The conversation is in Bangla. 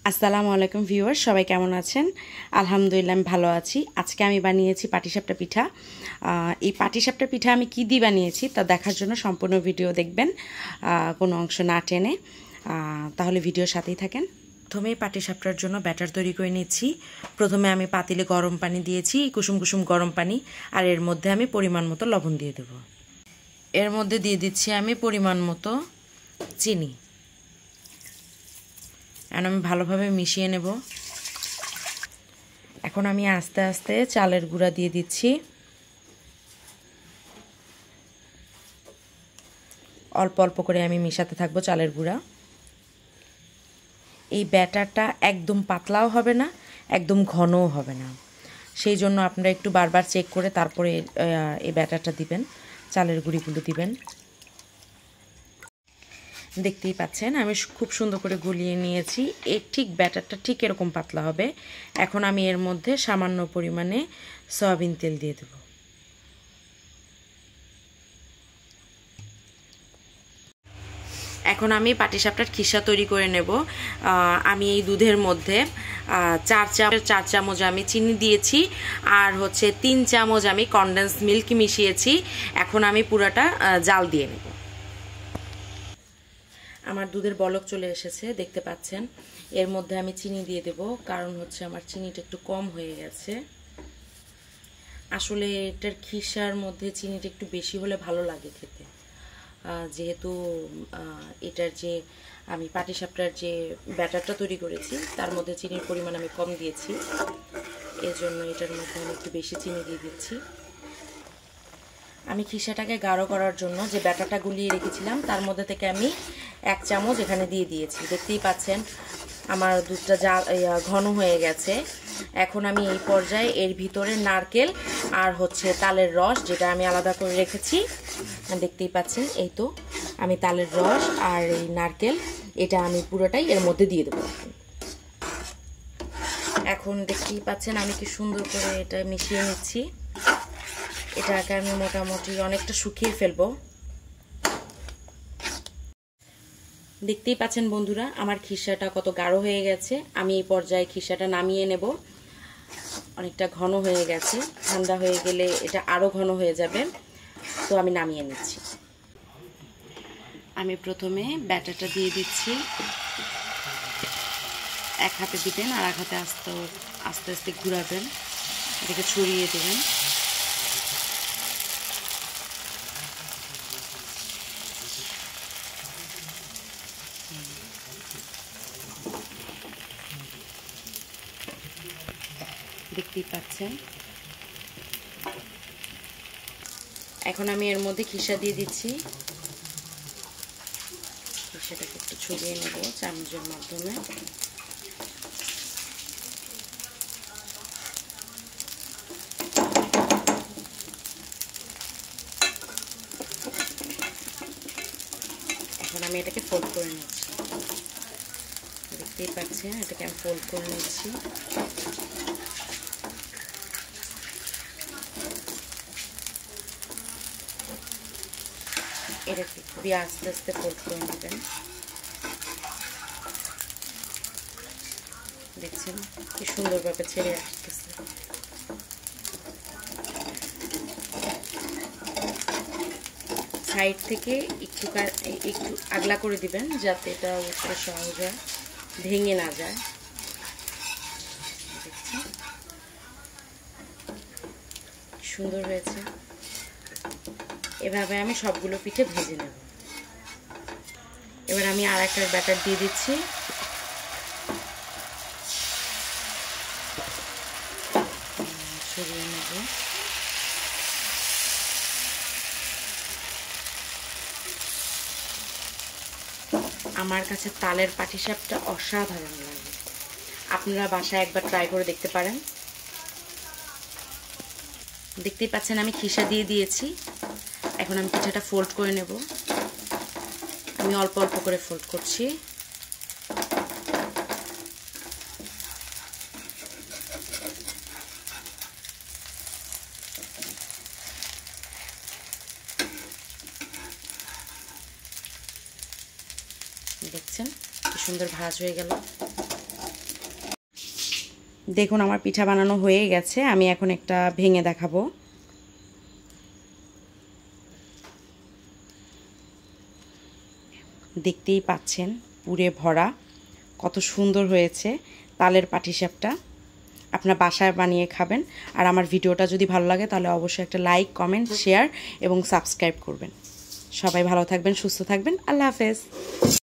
আসসালামু আলাইকুম ভিউয়ার্স, সবাই কেমন আছেন? আলহামদুলিল্লাহ আমি ভালো আছি। আজকে আমি বানিয়েছি পাটিসাপটা পিঠা। এই পাটিসাপটা পিঠা আমি কী দিয়ে বানিয়েছি তা দেখার জন্য সম্পূর্ণ ভিডিও দেখবেন, কোনো অংশ না টেনে। তাহলে ভিডিওর সাথেই থাকেন। প্রথমে পাটিসাপটার জন্য ব্যাটার তৈরি করে নিচ্ছি। প্রথমে আমি পাতিলে গরম পানি দিয়েছি, কুসুম কুসুম গরম পানি, আর এর মধ্যে আমি পরিমাণ মতো লবণ দিয়ে দেব। এর মধ্যে দিয়ে দিচ্ছি আমি পরিমাণ মতো চিনি। এখন আমি ভালোভাবে মিশিয়ে নেব। এখন আমি আস্তে আস্তে চালের গুঁড়া দিয়ে দিচ্ছি। অল্প অল্প করে আমি মেশাতে থাকবো চালের গুঁড়া। এই ব্যাটারটা একদম পাতলাও হবে না, একদম ঘনও হবে না, সেই জন্য আপনারা একটু বারবার চেক করে তারপরে এই ব্যাটারটা দিবেন, চালের গুঁড়িগুলো দিবেন। দেখতেই পাচ্ছেন আমি খুব সুন্দর করে গুলিয়ে নিয়েছি। এর ঠিক ব্যাটারটা ঠিক এরকম পাতলা হবে। এখন আমি এর মধ্যে সামান্য পরিমাণে সয়াবিন তেল দিয়ে দেব। এখন আমি পাটিসাপটার খিসা তৈরি করে নেব। আমি এই দুধের মধ্যে 4 চামচ আমি চিনি দিয়েছি, আর 3 চামচ আমি কনডেন্স মিল্ক মিশিয়েছি। এখন আমি পুরাটা জাল দিয়ে নেব। আমার দুধের বলক চলে এসেছে, দেখতে পাচ্ছেন। এর মধ্যে আমি চিনি দিয়ে দেব, কারণ আমার চিনিটা একটু কম হয়ে গেছে। আসলে এটার খিসার মধ্যে চিনিটা একটু বেশি হলে ভালো লাগে খেতে, যেহেতু এটার যে আমি পাটিসাপটার যে ব্যাটারটা তৈরি করেছি তার মধ্যে চিনির পরিমাণ আমি কম দিয়েছি, এজন্য এটার মধ্যে আমি একটু বেশি চিনি দিয়ে দিচ্ছি। আমি খিসাটাকে গাঢ় করার জন্য যে ব্যাটারটা গুলিয়ে রেখেছিলাম তার মধ্যে থেকে আমি 1 চামচ এখানে দিয়ে দিয়েছি। দেখতেই পাচ্ছেন আমার দুধটা ঘন হয়ে গেছে। এখন আমি এই পর্যায়ে এর ভিতরে নারকেল আর তালের রস, যেটা আমি আলাদা করে রেখেছি, দেখতেই পাচ্ছেন। এই তো আমি তালের রস আর এই নারকেল এটা আমি পুরোটাই এর মধ্যে দিয়ে দেবো। এখন দেখতেই পাচ্ছেন আমি কি সুন্দর করে এটা মিশিয়ে নিচ্ছি। এটাকে আমি মোটামুটি অনেকটা শুকিয়ে ফেলবো। দেখতেই পাচ্ছেন বন্ধুরা আমার খিসাটা কত গাঢ় হয়ে গেছে। আমি এই পর্যায়ে খিসাটা নামিয়ে নেব। অনেকটা ঘন হয়ে গেছে, ঠান্ডা হয়ে গেলে এটা আরো ঘন হয়ে যাবে, তো আমি নামিয়ে নিচ্ছি। আমি প্রথমে ব্যাটারটা দিয়ে দিচ্ছি। এক হাতে দিবেন আর এক হাতে আস্তে আস্তে ঘুরাবেন, এটাকে ছড়িয়ে দেবেন। দেখতেই পাচ্ছেন। এখন আমি এর মধ্যে খিসা দিয়ে দিচ্ছি। খিসাটাকে একটু ছড়িয়ে নেব চামচের মাধ্যমে। এখন আমি এটাকে ফোল্ড করে নিচ্ছি। দেখতেই পাচ্ছেন এটাকে আমি ফোল্ড করে নিচ্ছি। এটাকে খুবই আস্তে আস্তে ফোল্ড করে নেবেন। দেখছেন কি সুন্দরভাবে ছেড়ে আসতেছে। সাইড থেকে একটু আগলা করে দিবেন, যাতে এটা উঠতে সহজ হয়, ভেঙে না যায়। দেখছেন সুন্দর হয়েছে। এভাবে আমি সবগুলো পিঠে ভেজে নেব। এবার আমি আর একটা ব্যাটার দিয়ে দিচ্ছি। ছড়িয়ে নেব। আমার কাছে তালের পাটিসাপটা অসাধারণ লাগে। আপনারা বাসায় একবার ট্রাই করে দেখতে পারেন। দেখতেই পাচ্ছেন আমি খিসা দিয়ে দিয়েছি। এখন আমি পিঠাটা ফোল্ড করে নেব। আমি অল্প অল্প করে ফোল্ড করছি। দেখছেন কি সুন্দর ভাঁজ হয়ে গেল। দেখুন আমার পিঠা বানানো হয়ে গেছে, আমি এখন একটা ভেঙে দেখাবো। দেখতেই পাচ্ছেন পুরে ভরা, কত সুন্দর হয়েছে তালের পাটিসাপটা। আপনার বাসায় বানিয়ে খাবেন। আর আমার ভিডিওটা যদি ভালো লাগে তাহলে অবশ্যই একটা লাইক, কমেন্ট, শেয়ার এবং সাবস্ক্রাইব করবেন। সবাই ভালো থাকবেন, সুস্থ থাকবেন। আল্লাহ হাফেজ।